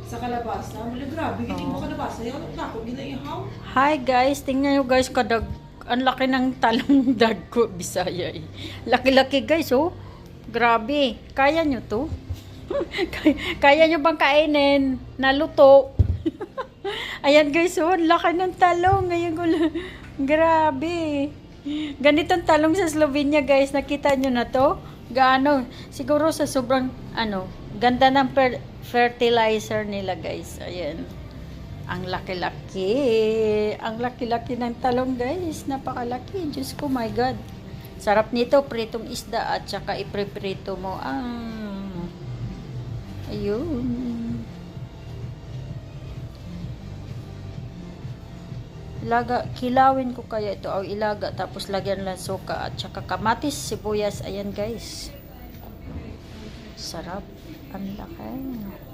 Sa kalabasa. Wala, grabe. Hindi mo kalabasa. Yung ako, ginaihaw. Hi guys, tingnan nyo guys, ang laki ng talong dagko, Bisaya eh. Laki-laki guys, oh. Grabe. Kaya nyo to? Kaya nyo bang kainin? Naluto. Ayan guys, oh. Ang laki ng talong. Ngayon ko lang. Grabe. Ganitong talong sa Slovenia guys. Nakita nyo na to? Gaano? Siguro sa sobrang, ganda ng fertilizer nila guys. Ayan. Ang laki-laki. Ang laki-laki ng talong guys. Napakalaki. Diyos ko, my God. Sarap nito. Pritong isda at saka ipreprito mo. Ayun. Kilawin ko kaya ito. O ilaga. Tapos lagyan lang suka at saka kamatis, sibuyas. Ayan guys. Sarap. Ang laki.